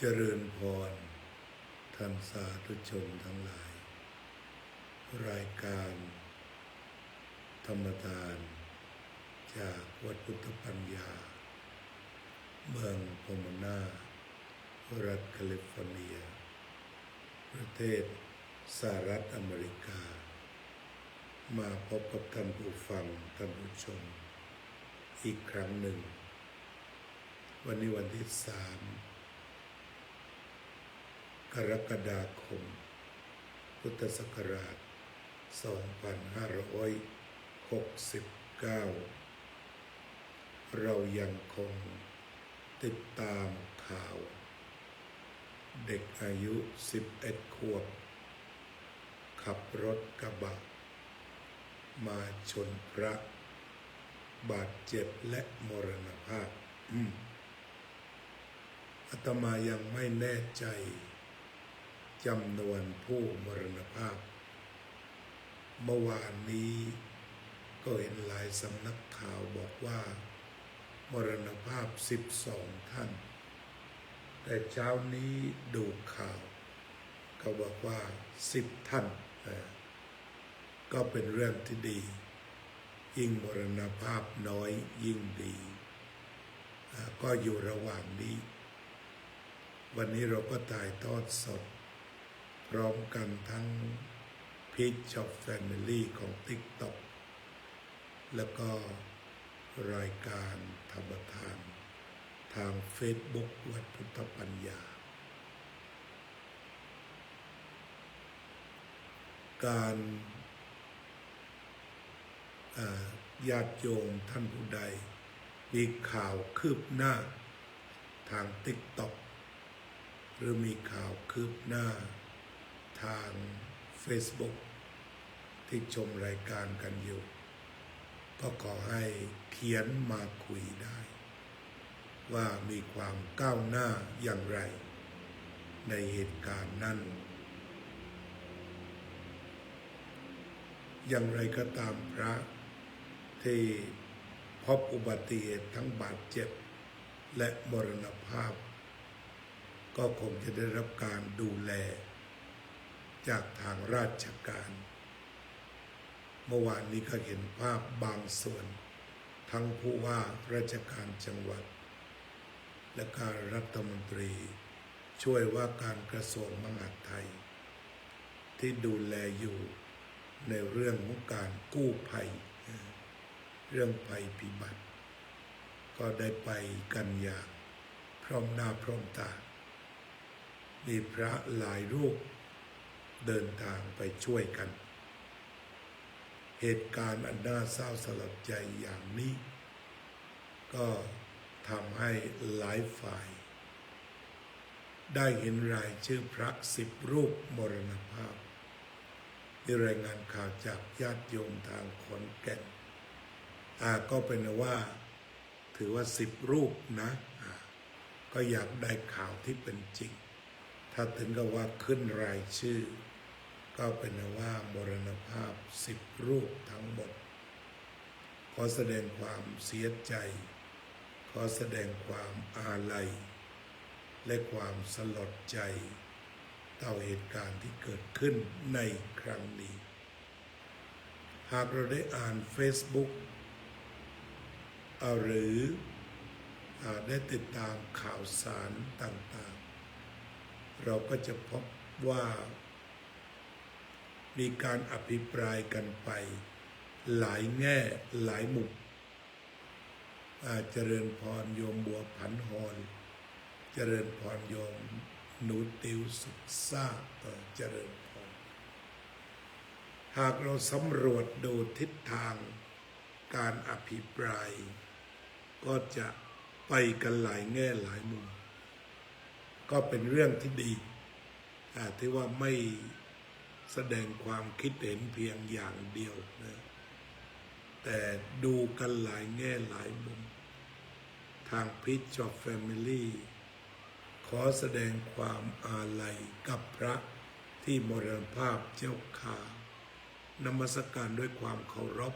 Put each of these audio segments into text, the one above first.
เจริญพรท่านสาธุชนทั้งหลายรายการธรรมทานจากวัดพุทธปัญญาเมืองโพโมนารัฐแคลิฟอร์เนียประเทศสหรัฐอเมริกามาพบกับท่านผู้ฟังท่านผู้ชมอีกครั้งหนึ่งวันนี้วันที่3 กรกฎาคมพุทธศักราช2569เรายังคงติดตามข่าวเด็กอายุ11 ขวบขับรถกระบะมาชนพระบาดเจ็บและมรณภาพอาตมายังไม่แน่ใจจำนวนผู้มรณภาพเมื่อวานนี้ก็เห็นหลายสำนักข่าวบอกว่ามรณภาพ12 ท่านแต่เช้านี้ดูข่าวก็บอกว่า10 ท่านก็เป็นเรื่องที่ดียิ่งมรณภาพน้อยยิ่งดีก็อยู่ระหว่างนี้วันนี้เราก็ถ่ายทอดสดพร้อมกันทั้งPitch of Family ของ TikTok แล้วก็รายการธรรมทานทาง Facebook วัดพุทธปัญญาการญาติโยมท่านผู้ใดมีข่าวคืบหน้าทาง TikTok หรือมีข่าวคืบหน้าทาง Facebook ที่ชมรายการกันอยู่ก็ขอให้เขียนมาคุยได้ว่ามีความก้าวหน้าอย่างไรในเหตุการณ์นั้นอย่างไรก็ตามพระที่พบอุบัติเหตุทั้งบาดเจ็บและมรณภาพก็คงจะได้รับการดูแลจากทางราชการเมื่อวานนี้ก็เห็นภาพบางส่วนทั้งผู้ว่าราชการจังหวัดและการรัฐมนตรีช่วยว่าการกระทรวงมหาดไทยที่ดูแลอยู่ในเรื่องของการกู้ภัยเรื่องภัยพิบัติก็ได้ไปกันอย่างพร้อมหน้าพร้อมตามีพระหลายรูปเดินทางไปช่วยกันเหตุการณ์อันน่าเศร้าสลดใจอย่างนี้ก็ทำให้หลายฝ่ายได้เห็นรายชื่อพระ10 รูปมรณภาพมีรายงานข่าวจากญาติโยมทางขอนแก่นก็เป็นว่าถือว่า10 รูปนะก็อยากได้ข่าวที่เป็นจริงถ้าถึงกับว่าขึ้นรายชื่อก็เป็นว่ามรณภาพ10 รูปทั้งหมดขอแสดงความเสียใจขอแสดงความอาลัยและความสลดใจต่อเหตุการณ์ที่เกิดขึ้นในครั้งนี้หากเราได้อ่าน Facebook หรือได้ติดตามข่าวสารต่างๆเราก็จะพบว่ามีการอภิปรายกันไปหลายแง่หลายมุมเจริญพรโยมบัวผันหอนเจริญพรโยมหนูติวสุขซ่าเจริญพรหากเราสำรวจดูทิศทางการอภิปรายก็จะไปกันหลายแง่หลายมุมก็เป็นเรื่องที่ดีที่ว่าไม่แสดงความคิดเห็นเพียงอย่างเดียวนะแต่ดูกันหลายแง่หลายมุมทางPitch of Familyขอแสดงความอาลัยกับพระที่มรณภาพเจ้าข่านมัสการด้วยความเคารพ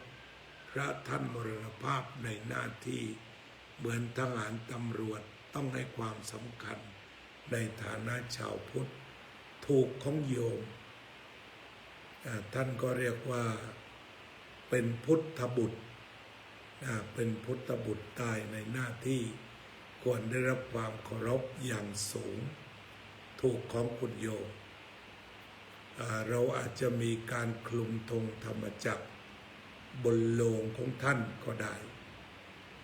พระท่านมรณภาพในหน้าที่เหมือนทหารตำรวจต้องให้ความสำคัญ ในฐานะชาวพุทธถูกของโยมท่านก็เรียกว่าเป็นพุทธบุตรเป็นพุทธบุตรตายในหน้าที่ควรได้รับความเคารพอย่างสูงถูกของคุณโยมเราอาจจะมีการคลุมธงธรรมจักรบนโลงของท่านก็ได้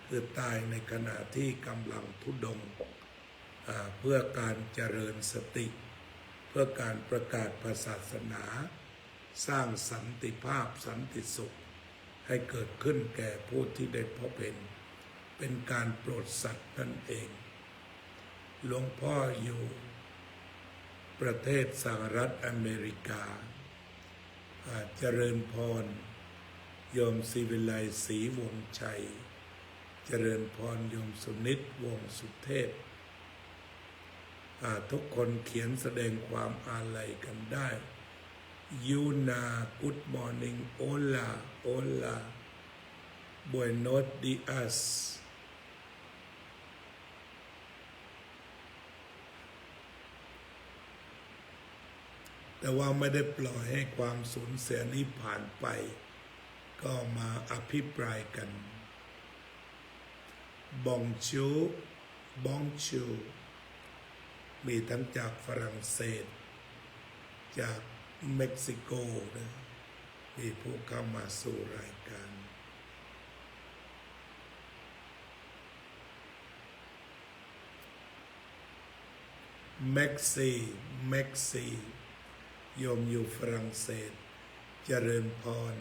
คือตายในขณะที่กำลังธุดงค์เพื่อการเจริญสติเพื่อการประกาศศาสนาสร้างสันติภาพสันติสุขให้เกิดขึ้นแก่ผู้ที่ได้พบเห็นเป็นการโปรดสัตว์นั่นเองหลวงพ่ออยู่ประเทศสหรัฐอเมริกาเจริญพรโยมศิวิไลศรีวงชัยเจริญพรโยมสุนิตวงสุเทพทุกคนเขียนแสดงความอาลัยกันได้ยูนา good morning hola hola buenos dias แต่ว่าไม่ได้ปล่อยให้ความสูญเสียนี้ผ่านไปก็มาอภิปรายกันบองชูบองชูมีทั้งจากฝรั่งเศสจากเม็กซิโกนะมีผู้เข้ามาสู่รายการเม็กซีโยมอยู่ฝรั่งเศสเจริญพร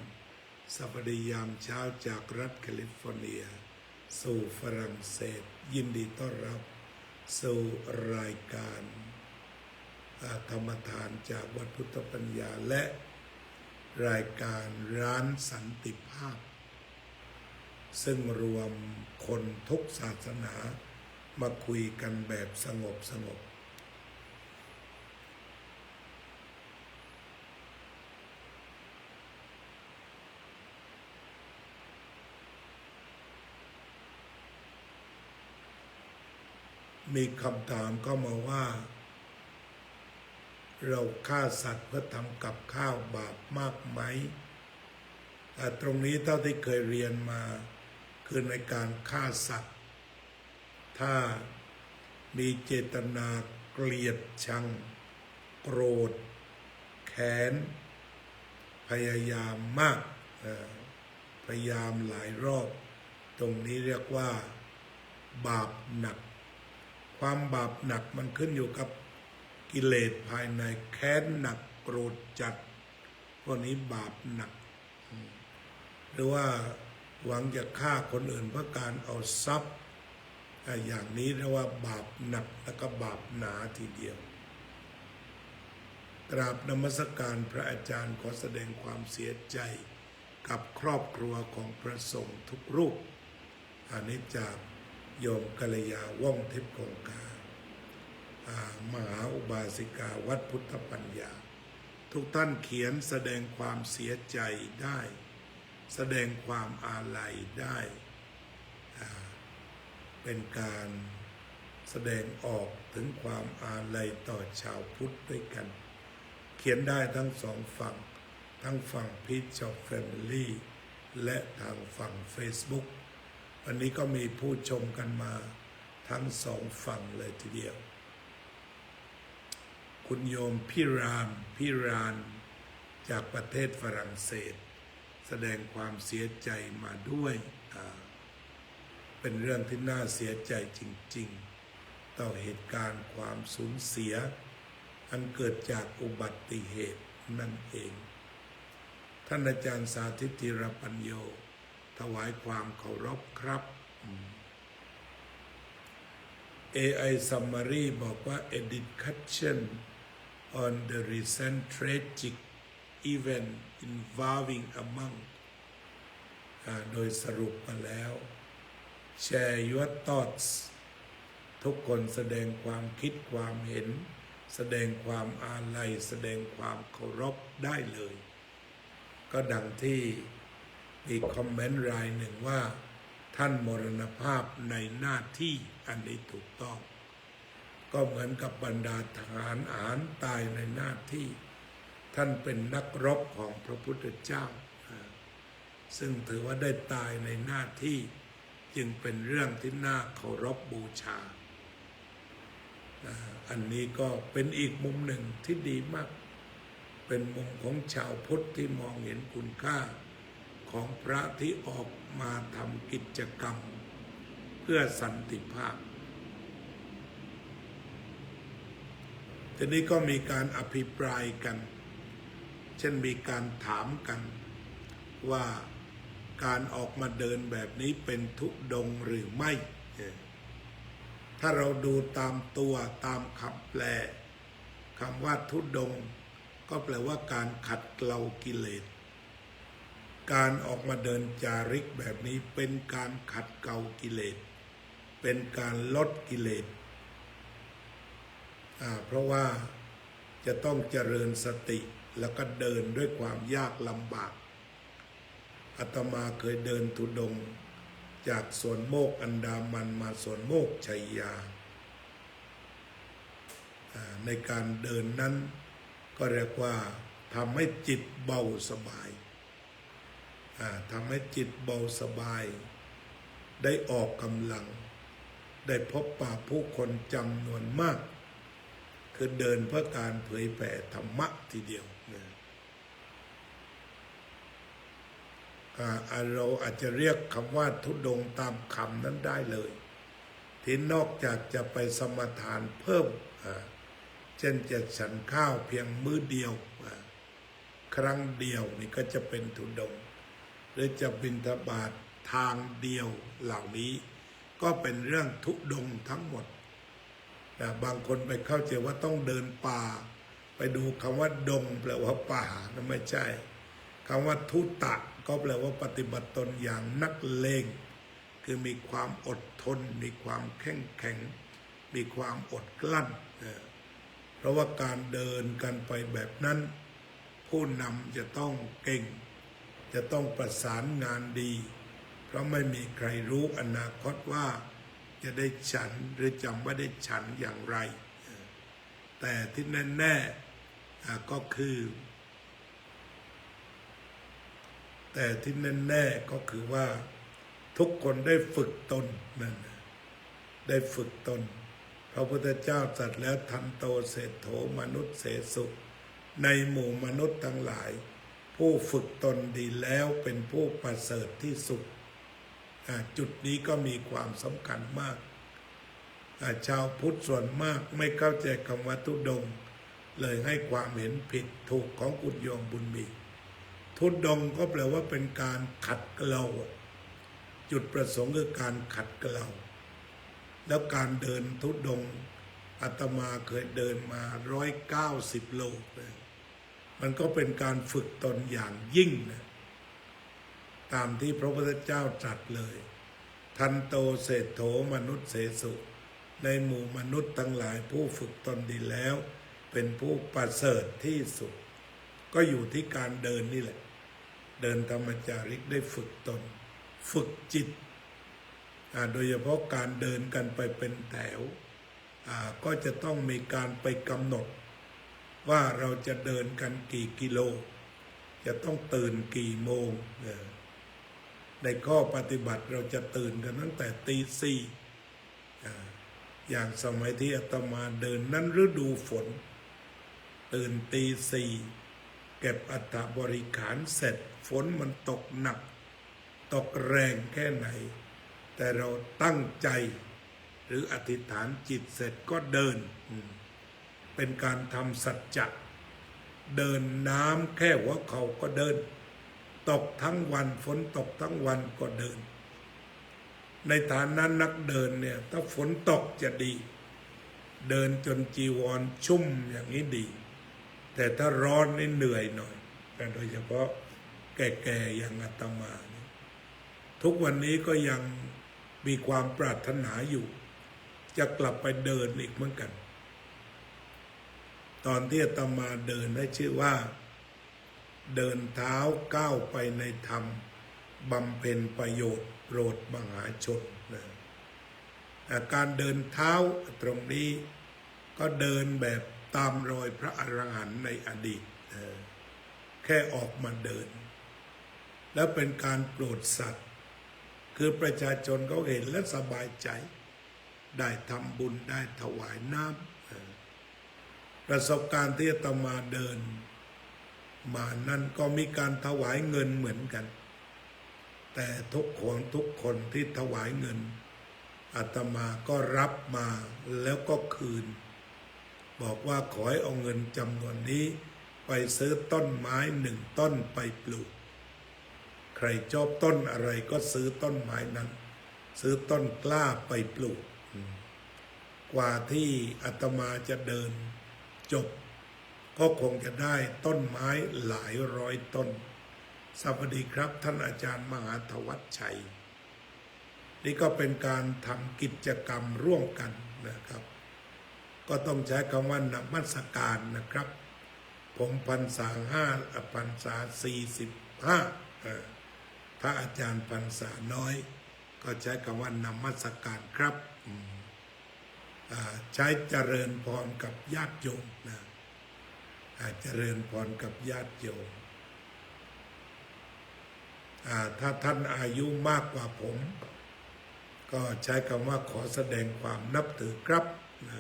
สวัสดียามเช้าจากรัฐแคลิฟอร์เนียสู่ฝรั่งเศสยินดีต้อนรับสู่รายการธรรมทานจากวัดพุทธปัญญาและรายการร้านสันติภาพซึ่งรวมคนทุกศาสนามาคุยกันแบบสงบมีคำถามเข้ามาว่าเราฆ่าสัตว์เพื่อทำกับข้าวบาปมากไหมตรงนี้เท่าที่เคยเรียนมาคือในการฆ่าสัตว์ถ้ามีเจตนาเกลียดชังโกรธแค้นพยายามมากพยายามหลายรอบตรงนี้เรียกว่าบาปหนักความบาปหนักมันขึ้นอยู่กับกิเลสภายในแค้นหนักโกรธจัดพวกนี้บาปหนักหรือว่าหวังจะฆ่าคนอื่นเพื่อการเอาทรัพย์อย่างนี้เรียกว่าบาปหนักและก็บาปหนาทีเดียวกราบนมัสการพระอาจารย์ขอแสดงความเสียใจกับครอบครัวของพระสงฆ์ทุกรูปอันนี้จากโยมกัลยาว่องทิพย์คงคามหาอุบาสิกาวัดพุทธปัญญาทุกท่านเขียนแสดงความเสียใจได้แสดงความอาลัยได้เป็นการแสดงออกถึงความอาลัยต่อชาวพุทธด้วยกันเขียนได้ทั้งสองฝั่งทั้งฝั่งพีชช็อปแฟมิลี่และทางฝั่ง Facebook วันนี้ก็มีผู้ชมกันมาทั้งสองฝั่งเลยทีเดียวคุณโยมพี่รานจากประเทศฝรั่งเศสแสดงความเสียใจมาด้วยเป็นเรื่องที่น่าเสียใจจริงๆต่อเหตุการณ์ความสูญเสียอันเกิดจากอุบัติเหตุนั่นเองท่านอาจารย์สาธิตธีรปัญโยถวายความเคารพครับ AI Summary บอกว่า a discussion on the recent tragic event involving a monk โดยสรุปมาแล้ว share your thoughts ทุกคนแสดงความคิดความเห็นแสดงความอาลัยแสดงความเคารพได้เลยก็ดังที่มีคอมเมนต์รายหนึ่งว่าท่านมรณภาพในหน้าที่อันนี้ถูกต้อง ก็เหมือนกับบรรดาทหารอานตายในหน้าที่ท่านเป็นนักรบของพระพุทธเจ้าซึ่งถือว่าได้ตายในหน้าที่จึงเป็นเรื่องที่น่าเคารพบูชาอันนี้ก็เป็นอีกมุมหนึ่งที่ดีมากเป็นมุมของชาวพุทธที่มองเห็นคุณค่าของพระที่ออกมาทำกิจกรรมเพื่อสันติภาพทีนี้ก็มีการอภิปรายกันเช่นมีการถามกันว่าการออกมาเดินแบบนี้เป็นธุดงค์หรือไม่ถ้าเราดูตามตัวตามคำแปลคำว่าธุดงค์ก็แปลว่าการขัดเกลากิเลสการออกมาเดินจาริกแบบนี้เป็นการขัดเกลากิเลสเป็นการลดกิเลสเพราะว่าจะต้องเจริญสติแล้วก็เดินด้วยความยากลำบากอาตมาเคยเดินธุดงค์จากสวนโมกอันดามันมาสวนโมกชัยยาในการเดินนั้นก็เรียกว่าทำให้จิตเบาสบายทำให้จิตเบาสบายได้ออกกำลังได้พบปะผู้คนจำนวนมากคือเดินเพื่อการเผยแผ่ธรรมะทีเดียวเราอาจจะเรียกคำว่าธุดงค์ตามคำนั้นได้เลยที่นอกจากจะไปสมทานเพิ่มเช่นจะฉันข้าวเพียงมื้อเดียวครั้งเดียวนี่ก็จะเป็นธุดงค์หรือจะบิณฑบาตทางเดียวเหล่านี้ก็เป็นเรื่องธุดงค์ทั้งหมดบางคนไปเข้าใจว่าต้องเดินป่าไปดูคำว่าดงแปลว่าป่านั่นไม่ใช่คำว่าทุตะก็แปลว่าปฏิบัติตนอย่างนักเลงคือมีความอดทนมีความแข็งแข็งมีความอดกลั้นเพราะว่าการเดินกันไปแบบนั้นผู้นำจะต้องเก่งจะต้องประสานงานดีเพราะไม่มีใครรู้อนาคตว่าจะได้ฉันหรือจะไม่ได้ฉันอย่างไรแต่ที่แน่ๆก็คือว่าทุกคนได้ฝึกตนนั่นได้ฝึกตนพระพุทธเจ้าตรัสแล้วทันโตเศรษโธมนุษย์เสสุในหมู่มนุษย์ทั้งหลายผู้ฝึกตนดีแล้วเป็นผู้ประเสริฐที่สุดจุดนี้ก็มีความสำคัญมากชาวพุทธส่วนมากไม่เข้าใจคำว่าธุดงค์เลยให้ความเห็นผิดถูกของคุณโยมบุญมีธุดงค์ก็แปลว่าเป็นการขัดเกลาจุดประสงค์คือการขัดเกลาแล้วการเดินธุดงค์อาตมาเคยเดินมา190 โลมันก็เป็นการฝึกตนอย่างยิ่งนะตามที่พระพุทธเจ้าตรัสเลยทันโตเศรษโธมนุษย์เสสุในหมู่มนุษย์ทั้งหลายผู้ฝึกตนดีแล้วเป็นผู้ประเสริฐที่สุดก็อยู่ที่การเดินนี่แหละเดินธรรมจาริกได้ฝึกตนฝึกจิตโดยเฉพาะการเดินกันไปเป็นแถวก็จะต้องมีการไปกำหนดว่าเราจะเดินกันกี่กิโลจะต้องตื่นกี่โมงในข้อปฏิบัติเราจะตื่นกันตั้งแต่ตีสี่อย่างสมัยที่อาตมาเดินนั้นฤดูฝนตื่นตีสี่เก็บอัฐบริขารเสร็จฝนมันตกหนักตกแรงแค่ไหนแต่เราตั้งใจหรืออธิษฐานจิตเสร็จก็เดินเป็นการทำสัจจะเดินน้ำแค่หัวเข่าก็เดินตกทั้งวันฝนตกทั้งวันก็เดินในฐานะนักเดินเนี่ยถ้าฝนตกจะดีเดินจนจีวรชุ่มอย่างนี้ดีแต่ถ้าร้อนนี่เหนื่อยหน่อยโดยเฉพาะแก่ๆอย่างอาตมาทุกวันนี้ก็ยังมีความปรารถนาอยู่จะกลับไปเดินอีกเหมือนกันตอนที่อาตมาเดินได้ชื่อว่าเดินเท้าก้าวไปในธรรมบำเพ็ญประโยชน์โปรดมหาชนการเดินเท้าตรงนี้ ก็เดินแบบตามรอยพระอรหันต์ในอดีตแค่ออกมาเดินแล้วเป็นการโปรดสัตว์คือประชาชนเขาเห็นและสบายใจได้ทำบุญได้ถวายน้ำประสบการณ์ที่อาตมาเดินมานั้นก็มีการถวายเงินเหมือนกันแต่ทุกคนที่ถวายเงินอาตมาก็รับมาแล้วก็คืนบอกว่าขอให้เอาเงินจำนวนนี้ไปซื้อต้นไม้1 ต้นไปปลูกใครชอบต้นอะไรก็ซื้อต้นไม้นั้นซื้อต้นกล้าไปปลูกกว่าที่อาตมาจะเดินจบก็คงจะได้ต้นไม้หลายร้อยต้นสวัสดีครับท่านอาจารย์มหาธวัชชัยนี่ก็เป็นการทำกิจกรรมร่วมกันนะครับก็ต้องใช้คำว่านมัสการนะครับผมพรรษา5พรรษา45ถ้าอาจารย์พรรษาน้อยก็ใช้คำว่านมัสการครับใช้เจริญพรกับญาติโยมนะเจริญพรกับญาติโยมถ้าท่านอายุมากกว่าผมก็ใช้คำว่าขอแสดงความนับถือครับนะ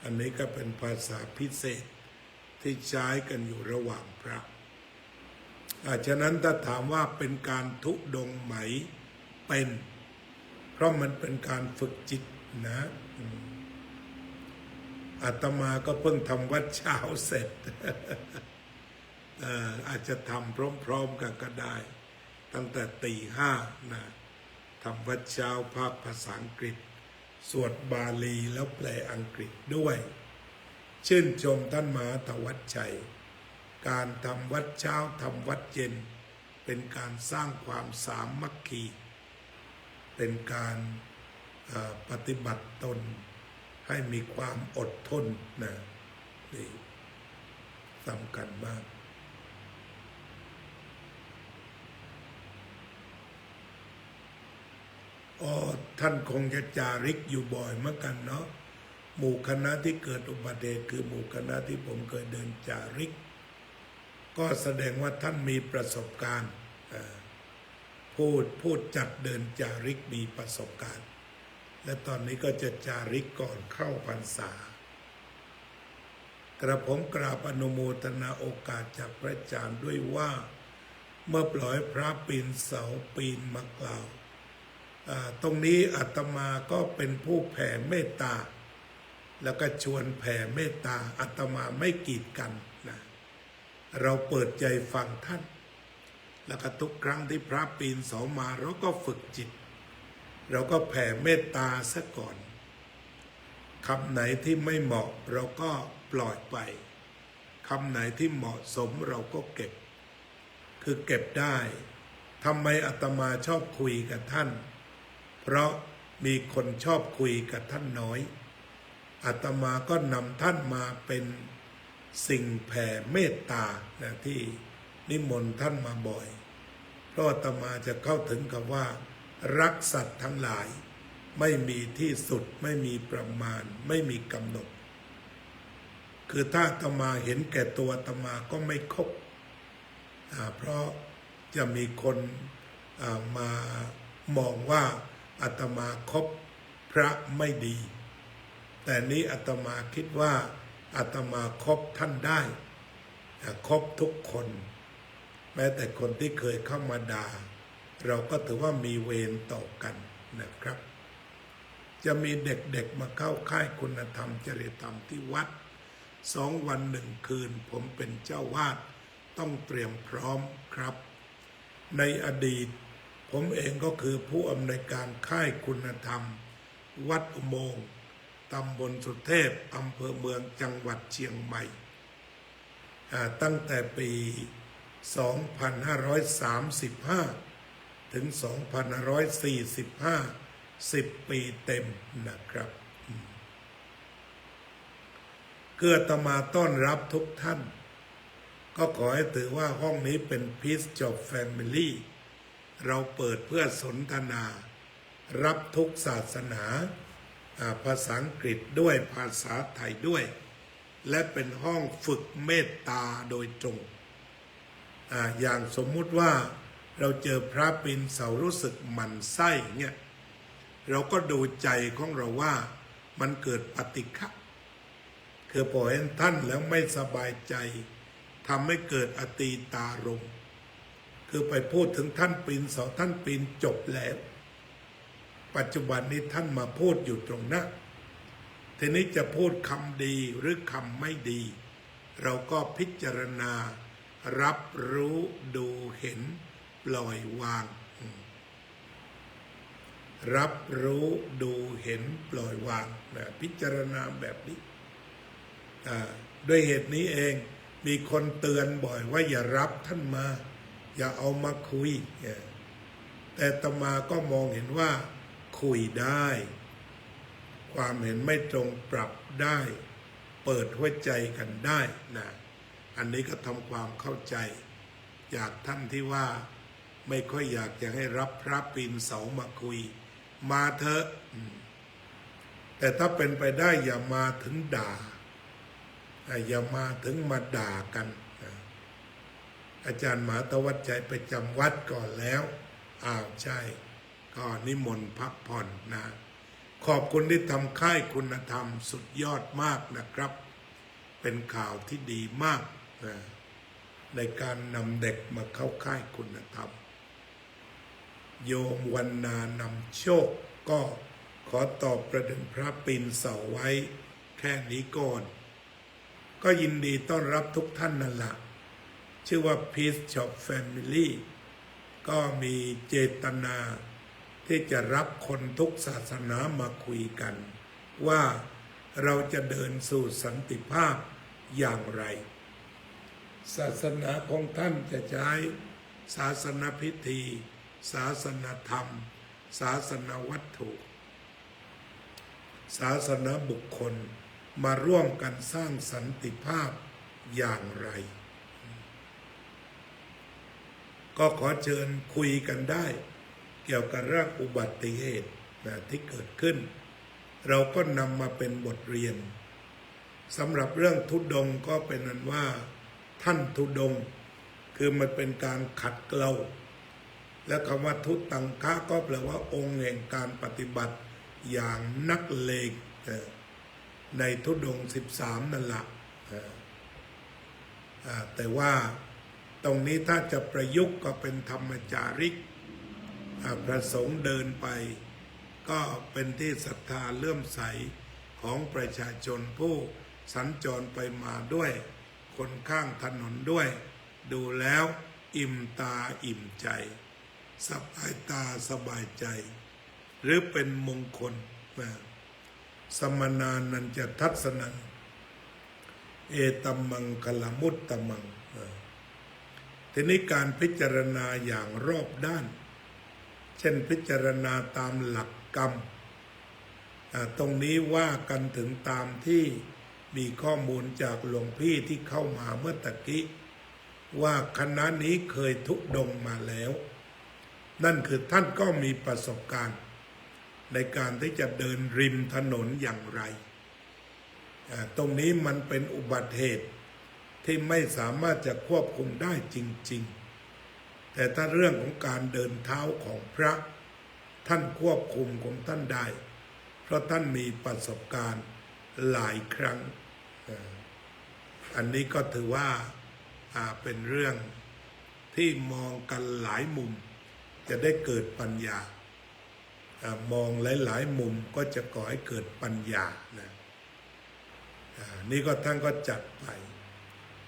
อันนี้ก็เป็นภาษาพิเศษที่ใช้กันอยู่ระหว่างพระฉะนั้นถ้าถามว่าเป็นการทุดงไหมเป็นเพราะมันเป็นการฝึกจิตนะอาตมาก็เพิ่งทำวัดเช้าเสร็จ อาจจะทำพร้อมๆกันก็ได้ตั้งแต่ตี 5นะทำวัดเช้าภาคภาษาอังกฤษสวดบาลีแล้วแปลอังกฤษด้วยชื่นชมท่านมหาธวัชชัยการทำวัดเช้าทำวัดเย็นเป็นการสร้างความสามัคคีเป็นการปฏิบัติตนให้มีความอดทนนะนี่สำคัญมากท่านคงจะจาริกอยู่บ่อยเหมือนกันเนาะหมู่คณะที่เกิดอุบัติเหตุคือหมู่คณะที่ผมเคยเดินจาริกก็แสดงว่าท่านมีประสบการณ์พูดจัดเดินจาริกมีประสบการณ์และตอนนี้ก็จะจาริกก่อนเข้าพรรษากระผมกราบอนุโมทนาโอกาสจากพระอาจารย์ด้วยว่าเมื่อปล่อยพระปีนเสาปีนมากล่าวตรงนี้อาตมาก็เป็นผู้แผ่เมตตาแล้วก็ชวนแผ่เมตตาอาตมาไม่กีดกันนะเราเปิดใจฟังท่านแล้วก็ทุกครั้งที่พระปีนเสามาเราก็ฝึกจิตเราก็แผ่เมตตาซะก่อนคำไหนที่ไม่เหมาะเราก็ปล่อยไปคำไหนที่เหมาะสมเราก็เก็บคือเก็บได้ทำไมอาตมาชอบคุยกับท่านเพราะมีคนชอบคุยกับท่านน้อยอาตมาก็นำท่านมาเป็นสิ่งแผ่เมตตานะที่นิมนต์ท่านมาบ่อยเพราะอาตมาจะเข้าถึงกับว่ารักสัตว์ทั้งหลายไม่มีที่สุดไม่มีประมาณไม่มีกำหนดคือถ้าอาตมาเห็นแก่ตัวอาตมาก็ไม่คบเพราะจะมีคนมามองว่าอาตมาคบพระไม่ดีแต่นี้อาตมาคิดว่าอาตมาคบท่านได้คบทุกคนแม้แต่คนที่เคยเข้ามาด่าเราก็ถือว่ามีเวรต่อกันนะครับจะมีเด็กๆมาเข้าค่ายคุณธรรมจริยธรรมที่วัด2 วัน 1 คืนผมเป็นเจ้าวาดต้องเตรียมพร้อมครับในอดีตผมเองก็คือผู้อำนวยการค่ายคุณธรรมวัดอุโมงค์ตำบลสุเทพอำเภอเมืองจังหวัดเชียงใหม่ตั้งแต่ปี 2535 ถึง 2545 10 ปีเต็มนะครับเกื้อตมาต้อนรับทุกท่านก็ขอให้ถือว่าห้องนี้เป็น Peace Job Family เราเปิดเพื่อสนทนารับทุกศาสนา ภาษาอังกฤษด้วยภาษาไทยด้วยและเป็นห้องฝึกเมตตาโดยตรงอย่างสมมุติว่าเราเจอพระปีนเสารู้สึกหมั่นไส้เนี่ยเราก็ดูใจของเราว่ามันเกิดปฏิฆะคือพอเห็นท่านแล้วไม่สบายใจทำให้เกิดอตีตารมณ์คือไปพูดถึงท่านปีนเสาท่านปีนจบแล้วปัจจุบันนี้ท่านมาพูดอยู่ตรงนั้นทีนี้จะพูดคำดีหรือคำไม่ดีเราก็พิจารณารับรู้ดูเห็นปล่อยวางรับรู้ดูเห็นปล่อยวางพิจารณาแบบนี้ด้วยเหตุนี้เองมีคนเตือนบ่อยว่าอย่ารับท่านมาอย่าเอามาคุยแต่อาตมาก็มองเห็นว่าคุยได้ความเห็นไม่ตรงปรับได้เปิดหัวใจกันได้นะอันนี้ก็ทำความเข้าใจจากท่านที่ว่าไม่ค่อยอยากจะให้รับพระปีนเสามาคุยมาเถอะแต่ถ้าเป็นไปได้อย่ามาถึงด่าอย่ามาถึงมาด่ากันอาจารย์มหาตวัชชัยไปจำวัดก่อนแล้วใช่ก็นิมนต์พักผ่อนนะขอบคุณที่ทำค่ายคุณธรรมสุดยอดมากนะครับเป็นข่าวที่ดีมากนะในการนำเด็กมาเข้าค่ายคุณธรรมโยมวรรณานำโชคก็ขอตอบประเด็นพระปีนเสาไว้แค่นี้ก่อนก็ยินดีต้อนรับทุกท่านนั่นแหละชื่อว่า Peace Shop Family ก็มีเจตนาที่จะรับคนทุกศาสนามาคุยกันว่าเราจะเดินสู่สันติภาพอย่างไรศาสนาของท่านจะใช้ศาสนพิธีศาสนธรรมศาสนวัตถุศาสนบุคคลมาร่วมกันสร้างสันติภาพอย่างไรก็ขอเชิญคุยกันได้เกี่ยวกับเรื่องอุบัติเหตุที่เกิดขึ้นเราก็นำมาเป็นบทเรียนสำหรับเรื่องทุดงค์ก็เป็นนั้นว่าท่านทุดงค์คือมันเป็นการขัดเกลาและคำว่าทุตังคะก็แปลว่าองค์แห่งการปฏิบัติอย่างนักเลงในทุดงค์13นั่นแหละแต่ว่าตรงนี้ถ้าจะประยุกต์ก็เป็นธรรมจาริกพระสงฆ์เดินไปก็เป็นที่ศรัทธาเลื่อมใสของประชาชนผู้สัญจรไปมาด้วยคนข้างถนนด้วยดูแล้วอิ่มตาอิ่มใจสบายตาสบายใจหรือเป็นมงคลสมนานันจะทัศนังเอตัมมังคลมุตตมังทีนี้การพิจารณาอย่างรอบด้านเช่นพิจารณาตามหลักกรรมตรงนี้ว่ากันถึงตามที่มีข้อมูลจากหลวงพี่ที่เข้ามาเมื่อตะกี้ว่าคณะนี้เคยทุดงมาแล้วนั่นคือท่านก็มีประสบการณ์ในการที่จะเดินริมถนนอย่างไรตรงนี้มันเป็นอุบัติเหตุที่ไม่สามารถจะควบคุมได้จริงๆแต่ถ้าเรื่องของการเดินเท้าของพระท่านควบคุมของท่านได้เพราะท่านมีประสบการณ์หลายครั้งอันนี้ก็ถือว่าเป็นเรื่องที่มองกันหลายมุมจะได้เกิดปัญญามองหลายๆมุมก็จะก่อให้เกิดปัญญานะนี่ก็ท่านก็จัดไป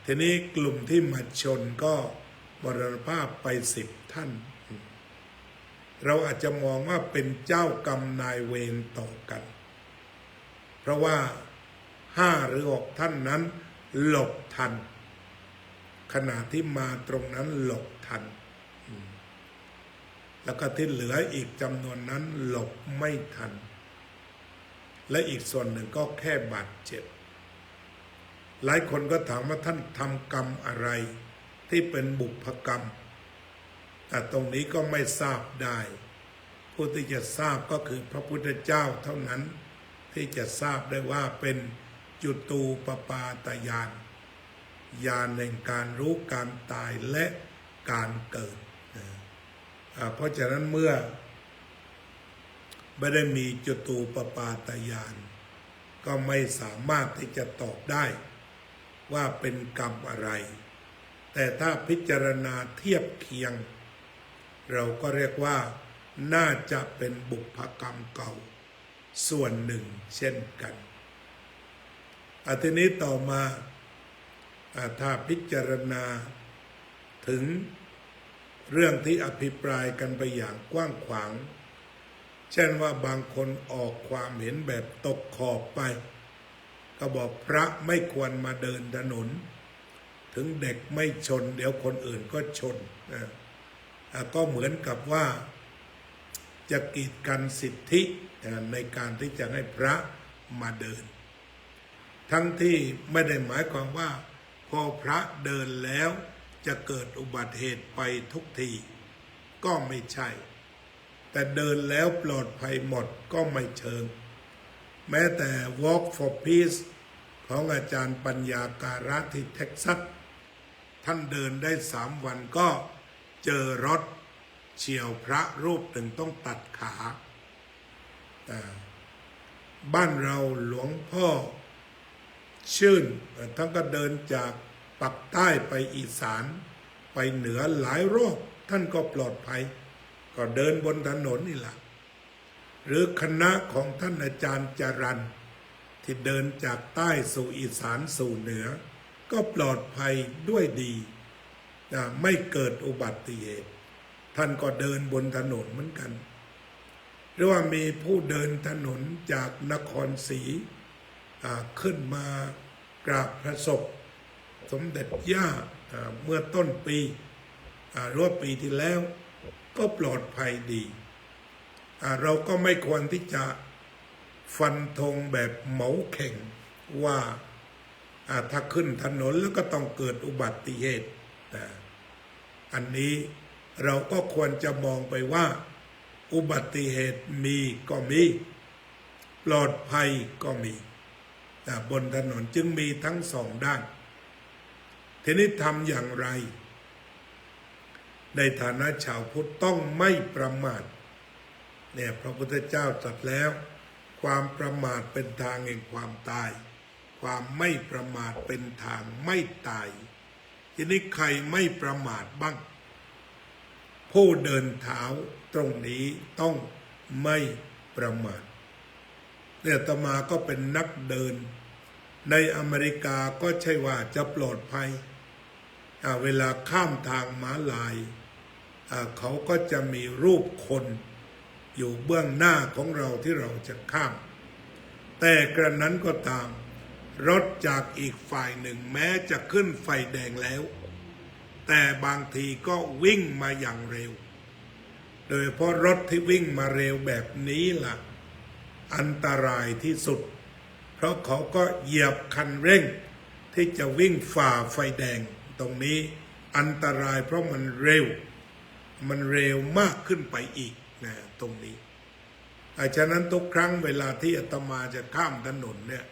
ทีนี้กลุ่มที่มาชนก็มรณภาพไป10 ท่านเราอาจจะมองว่าเป็นเจ้ากรรมนายเวรต่อกันเพราะว่า5 หรือ 6ท่านนั้นหลบทันขณะที่มาตรงนั้นหลบทันแล้วก็ที่เหลืออีกจำนวนนั้นหลบไม่ทันและอีกส่วนหนึ่งก็แค่บาดเจ็บหลายคนก็ถามว่าท่านทำกรรมอะไรที่เป็นบุพกรรมแต่ตรงนี้ก็ไม่ทราบได้ผู้ที่จะทราบก็คือพระพุทธเจ้าเท่านั้น ที่จะทราบได้ว่าเป็นจุตูปปาตญาณญาณแห่งการรู้การตายและการเกิดเพราะฉะนั้นเมื่อไม่ได้มีจุตูปปาตญาณก็ไม่สามารถที่จะตอบได้ว่าเป็นกรรมอะไรแต่ถ้าพิจารณาเทียบเคียงเราก็เรียกว่าน่าจะเป็นบุพกรรมเก่าส่วนหนึ่งเช่นกันทีนี้ต่อมาถ้าพิจารณาถึงเรื่องที่อภิปรายกันไปอย่างกว้างขวางเช่นว่าบางคนออกความเห็นแบบตกขอบไปก็บอกพระไม่ควรมาเดินถนนถึงเด็กไม่ชนเดี๋ยวคนอื่นก็ชนก็เหมือนกับว่าจะกีดกันสิทธิในการที่จะให้พระมาเดินทั้งที่ไม่ได้หมายความว่าพอพระเดินแล้วจะเกิดอุบัติเหตุไปทุกทีก็ไม่ใช่แต่เดินแล้วปลอดภัยหมดก็ไม่เชิงแม้แต่ Walk for Peace ของอาจารย์ปัญญาการะที่เท็กซัสท่านเดินได้3 วันก็เจอรถเฉี่ยวพระรูปหนึ่งต้องตัดขาบ้านเราหลวงพ่อชื่นท่านก็เดินจากปักใต้ไปอีสานไปเหนือหลายรอบท่านก็ปลอดภัยก็เดินบนถนนนี่แหละหรือคณะของท่านอาจารย์จรัญที่เดินจากใต้สู่อีสานสู่เหนือก็ปลอดภัยด้วยดีไม่เกิดอุบัติเหตุท่านก็เดินบนถนนเหมือนกันหรือว่ามีผู้เดินถนนจากนครศรีขึ้นมากราบพระศพสมเด็จย่าเมื่อต้นปีหรือว่าปีที่แล้วก็ปลอดภัยดีเราก็ไม่ควรที่จะฟันธงแบบเหมาเข่งว่าถ้าขึ้นถนนแล้วก็ต้องเกิดอุบัติเหตุอันนี้เราก็ควรจะมองไปว่าอุบัติเหตุมีก็มีปลอดภัยก็มีบนถนนจึงมีทั้ง2 ด้านทีนี้ทำอย่างไรในฐานะชาวพุทธต้องไม่ประมาทเนี่ยพระพุทธเจ้าตรัสแล้วความประมาทเป็นทางแห่งความตายความไม่ประมาทเป็นทางไม่ตายทีนี้ใครไม่ประมาทบ้างผู้เดินเท้าตรงนี้ต้องไม่ประมาทเนี่ยอาตมาก็เป็นนักเดินในอเมริกาก็ใช่ว่าจะปลอดภัยเวลาข้ามทางม้าลายเขาก็จะมีรูปคนอยู่เบื้องหน้าของเราที่เราจะข้ามแต่กระนั้นก็ตามรถจากอีกฝ่ายหนึ่งแม้จะขึ้นไฟแดงแล้วแต่บางทีก็วิ่งมาอย่างเร็วโดยเฉพาะรถที่วิ่งมาเร็วแบบนี้ล่ะอันตรายที่สุดเพราะเขาก็เหยียบคันเร่งที่จะวิ่งฝ่าไฟแดงตรงนี้อันตรายเพราะมันเร็วมากขึ้นไปอีกนะตรงนี้ฉะนั้นทุกครั้งเวลาที่อาตมาจะข้ามถนนเนี่ย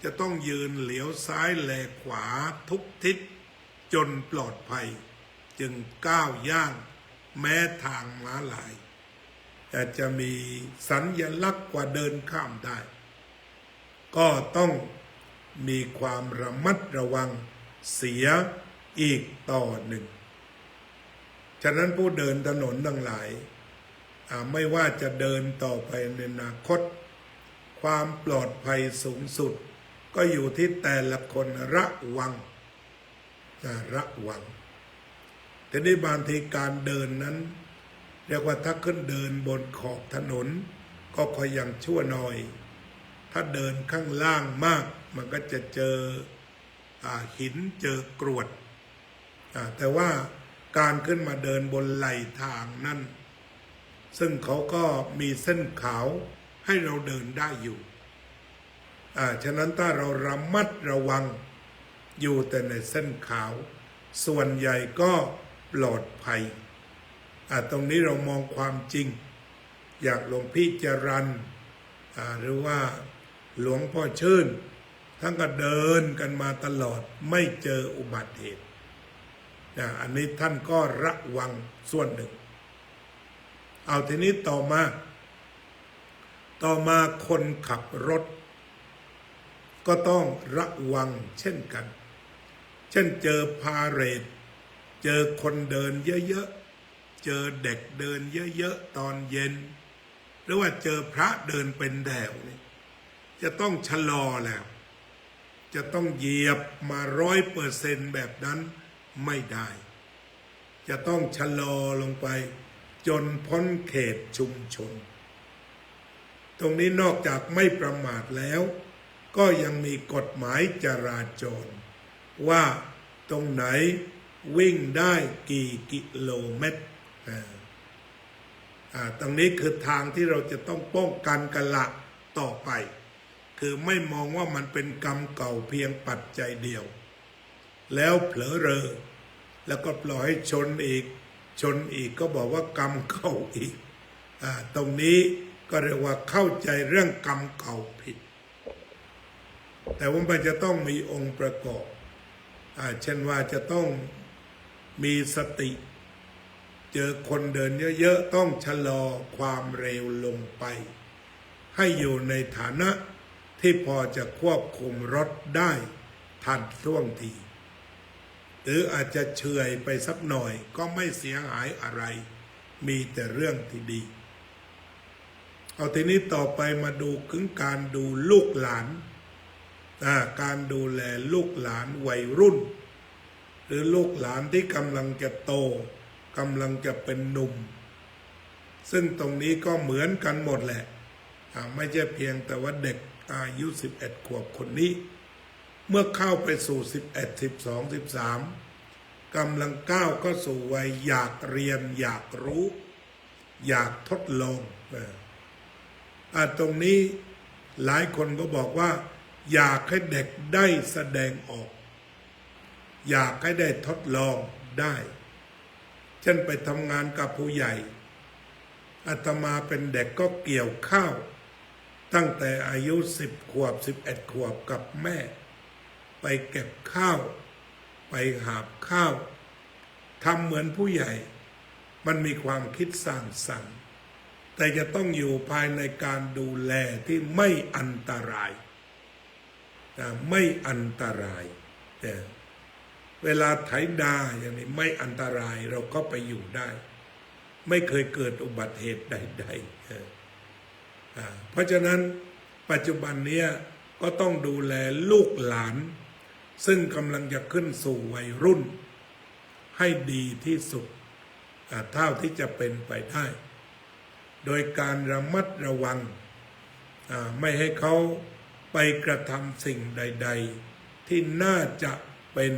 จะต้องยืนเหลียวซ้ายแลขวาทุกทิศจนปลอดภัยจึงก้าวย่างแม้ทางม้าลายแต่จะมีสัญลักษณ์ว่าเดินข้ามได้ก็ต้องมีความระมัดระวังเสียอีกต่อหนึ่งฉะนั้นผู้เดินถนนทั้งหลายไม่ว่าจะเดินต่อไปในอนาคตความปลอดภัยสูงสุดก็อยู่ที่แต่ละคนระวังแต่ในบางทีการเดินนั้นเรียกว่าถ้าขึ้นเดินบนขอบถนนก็คอยยังชั่วหน่อยถ้าเดินข้างล่างมากมันก็จะเจอหินเจอกรวดแต่ว่าการขึ้นมาเดินบนไหลทางนั้นซึ่งเขาก็มีเส้นขาวให้เราเดินได้อยู่ฉะนั้นถ้าเราระมัดระวังอยู่แต่ในเส้นขาวส่วนใหญ่ก็ปลอดภัยตรงนี้เรามองความจริงอยากหลวงพี่จรัญหรือว่า หลวงพ่อชื่นท่านก็เดินกันมาตลอดไม่เจออุบัติเหตุอันนี้ท่านก็ระวังส่วนหนึ่งเอาทีนี้ต่อมาคนขับรถก็ต้องระวังเช่นกันเช่นเจอพาเหรดเจอคนเดินเยอะๆเจอเด็กเดินเยอะๆตอนเย็นหรือว่าเจอพระเดินเป็นแถวนี่จะต้องชะลอแล้วจะต้องเหยียบมา100%แบบนั้นไม่ได้จะต้องชะลอลงไปจนพ้นเขตชุมชนตรงนี้นอกจากไม่ประมาทแล้วก็ยังมีกฎหมายจราจรว่าตรงไหนวิ่งได้กี่กิโลเมตรตรงนี้คือทางที่เราจะต้องป้องกันกันละต่อไปคือไม่มองว่ามันเป็นกรรมเก่าเพียงปัจจัยเดียวแล้วเผลอเรอแล้วก็ปล่อยให้ชนอีกก็บอกว่ากรรมเก่าอีกตรงนี้ก็เรียกว่าเข้าใจเรื่องกรรมเก่าผิดแต่ว่ามันจะต้องมีองค์ประกอบเช่นว่าจะต้องมีสติเจอคนเดินเยอะๆต้องชะลอความเร็วลงไปให้อยู่ในฐานะที่พอจะควบคุมรถได้ทันท่วงทีหรืออาจจะเฉื่อยไปสักหน่อยก็ไม่เสียหายอะไรมีแต่เรื่องที่ดีเอาทีนี้ต่อไปมาดูถึงการดูลูกหลานการดูแลลูกหลานวัยรุ่นหรือลูกหลานที่กำลังจะโตกำลังจะเป็นหนุ่มซึ่งตรงนี้ก็เหมือนกันหมดแหละไม่ใช่เพียงแต่ว่าเด็กอายุ11 ขวบคนนี้เมื่อเข้าไปสู่11 12 13กำลังก้าวก็สู่วัยอยากเรียนอยากรู้อยากทดลองตรงนี้หลายคนก็บอกว่าอยากให้เด็กได้แสดงออกอยากให้ได้ทดลองได้เช่นไปทำงานกับผู้ใหญ่อาตมาเป็นเด็กก็เกี่ยวข้าวตั้งแต่อายุ10 ขวบ11 ขวบกับแม่ไปเก็บข้าวไปหาบข้าวทำเหมือนผู้ใหญ่มันมีความคิดสร้างสรรค์แต่จะต้องอยู่ภายในการดูแลที่ไม่อันตรายไม่อันตรายแต่เวลาไถนาอย่างนี้ไม่อันตรายเราก็ไปอยู่ได้ไม่เคยเกิดอุบัติเหตุใดๆเพราะฉะนั้นปัจจุบันนี้ก็ต้องดูแลลูกหลานซึ่งกำลังจะขึ้นสู่วัยรุ่นให้ดีที่สุดเท่าที่จะเป็นไปได้โดยการระมัดระวังไม่ให้เขาไปกระทำสิ่งใดๆที่น่าจะเป็น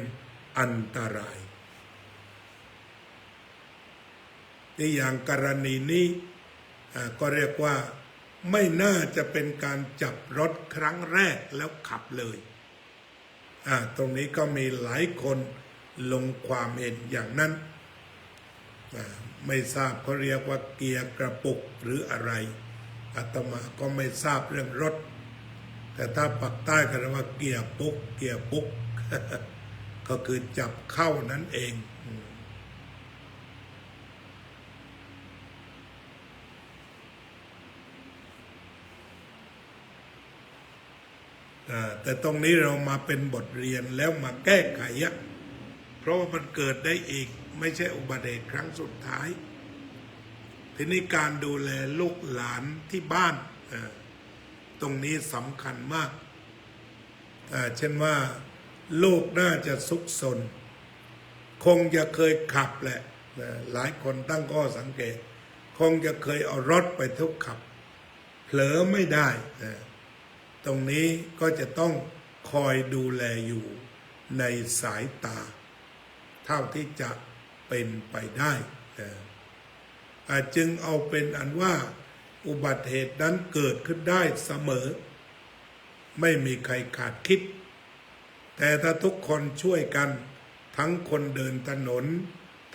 อันตรายที่อย่างกรณีนี้ก็เรียกว่าไม่น่าจะเป็นการจับรถครั้งแรกแล้วขับเลยตรงนี้ก็มีหลายคนลงความเห็นอย่างนั้นไม่ทราบเขาเรียกว่าเกียร์กระปุกหรืออะไรอาตมาก็ไม่ทราบเรื่องรถแต่ถ้าปักใต้ก็เรียกว่าเกียร์ปุก ก็คือจับเข้านั่นเองแต่ตรงนี้เรามาเป็นบทเรียนแล้วมาแก้ไขเพราะว่ามันเกิดได้อีกไม่ใช่อุบัติเหตุครั้งสุดท้ายทีนี้การดูแลลูกหลานที่บ้านตรงนี้สำคัญมากเช่นว่าลูกน่าจะซุกซนคงจะเคยขับแหละหลายคนตั้งข้อสังเกตคงจะเคยเอารถไปทุกขับเผลอไม่ได้ตรงนี้ก็จะต้องคอยดูแลอยู่ในสายตาเท่าที่จะเป็นไปได้จึงเอาเป็นอันว่าอุบัติเหตุนั้นเกิดขึ้นได้เสมอไม่มีใครขาดคิดแต่ถ้าทุกคนช่วยกันทั้งคนเดินถนน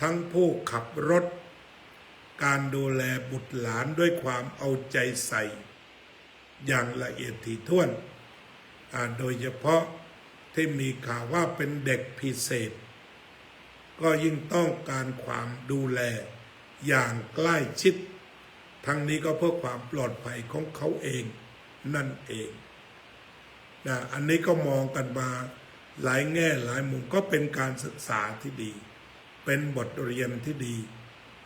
ทั้งผู้ขับรถการดูแลบุตรหลานด้วยความเอาใจใส่อย่างละเอียดถี่ถ้วน โดยเฉพาะที่มีข่าวว่าเป็นเด็กพิเศษก็ยิ่งต้องการความดูแลอย่างใกล้ชิดทั้งนี้ก็เพื่อความปลอดภัยของเขาเองนั่นเองอันนี้ก็มองกันมาหลายแง่หลายมุมก็เป็นการศึกษาที่ดีเป็นบทเรียนที่ดี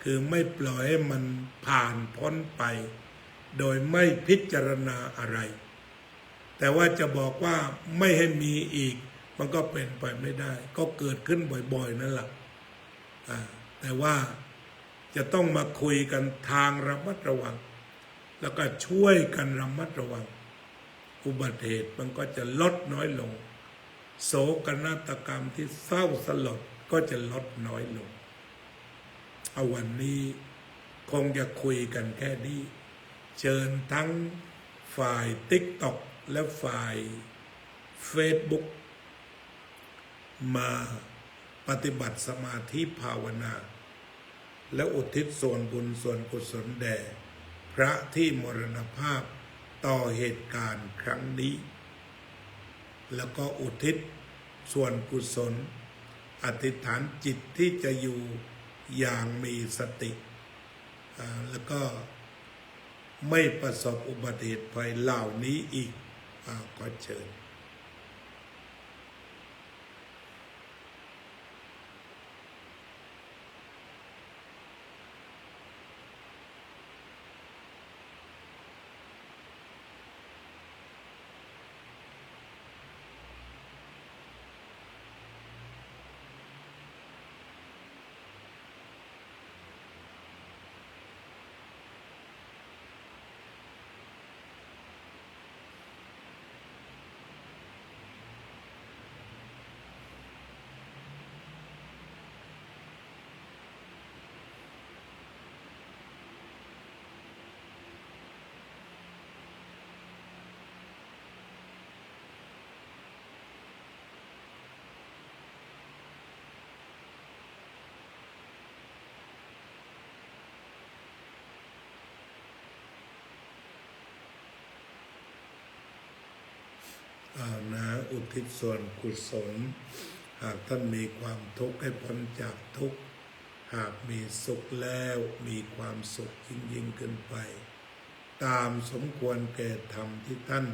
คือไม่ปล่อยให้มันผ่านพ้นไปโดยไม่พิจารณาอะไรแต่ว่าจะบอกว่าไม่ให้มีอีกมันก็เป็นไปไม่ได้ก็เกิดขึ้นบ่อยๆนั่นแหละแต่ว่าจะต้องมาคุยกันทางระมัดระวังแล้วก็ช่วยกันระมัดระวังอุบัติเหตุมันก็จะลดน้อยลงโศกนาฏกรรมที่เศร้าสลดก็จะลดน้อยลงเอาวันนี้คงจะคุยกันแค่นี้เชิญทั้งฝ่าย TikTok และฝ่าย Facebook มาปฏิบัติสมาธิภาวนาและอุทิศส่วนบุญส่วนกุศลแด่พระที่มรณภาพต่อเหตุการณ์ครั้งนี้แล้วก็อุทิศส่วนกุศลอธิษฐานจิตที่จะอยู่อย่างมีสติแล้วก็ไม่ประสบอุบัติเหตุภัยเหล่านี้อีกขอเชิญอุทิศส่วนกุศลหากท่านมีความทุกข์ให้พ้นจากทุกข์หากมีสุขแล้วมีความสุขยิ่งขึ้นไปตามสมควรแก่ธรรมที่ท่าน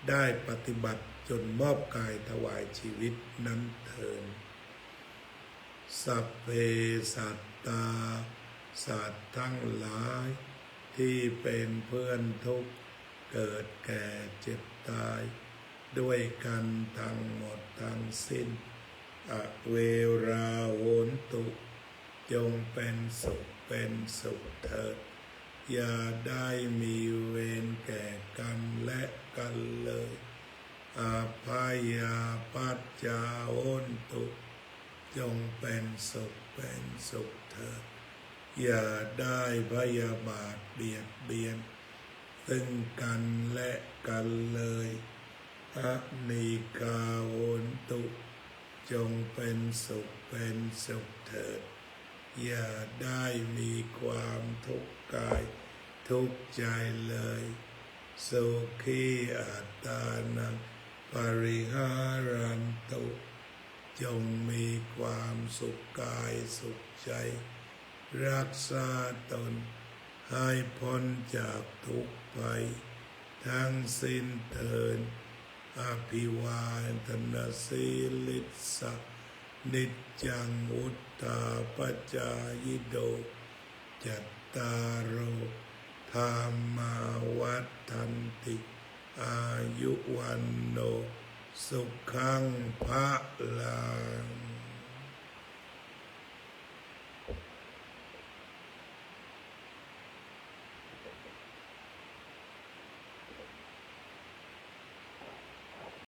ได้ปฏิบัติจนมอบกายถวายชีวิตนั้นเถิดสัพเพสัตตาสัตว์ทั้งหลายที่เป็นเพื่อนทุกข์เกิดแก่เจ็บตายด้วยกันทั้งหมดทั้งสิ้นอเวราโหนตุจงเป็นสุขเป็นสุขเถิดอย่าได้มีเวรแก่กันและกันเลยอาภายาปัจจาโหนตุจงเป็นสุขเป็นสุขเถิดอย่าได้พยาบาทเบียดเบียนซึ่งกันและกันเลยอนิกาโหนตุจงเป็นสุขเป็นสุขเถิดอย่าได้มีความทุกข์กายทุกข์ใจเลยสุขีอัตตานังปริหารันตุจงมีความสุขกายสุขใจรักษาตนให้พ้นจากทุกข์ภัยทั้งสิ้นเถิดอภิวาทนาสีลิสะนิจจังวุตตาปัจจายโดจัตตารโอธรรมาวัฏันติอายุวันโนสุขังภะลัง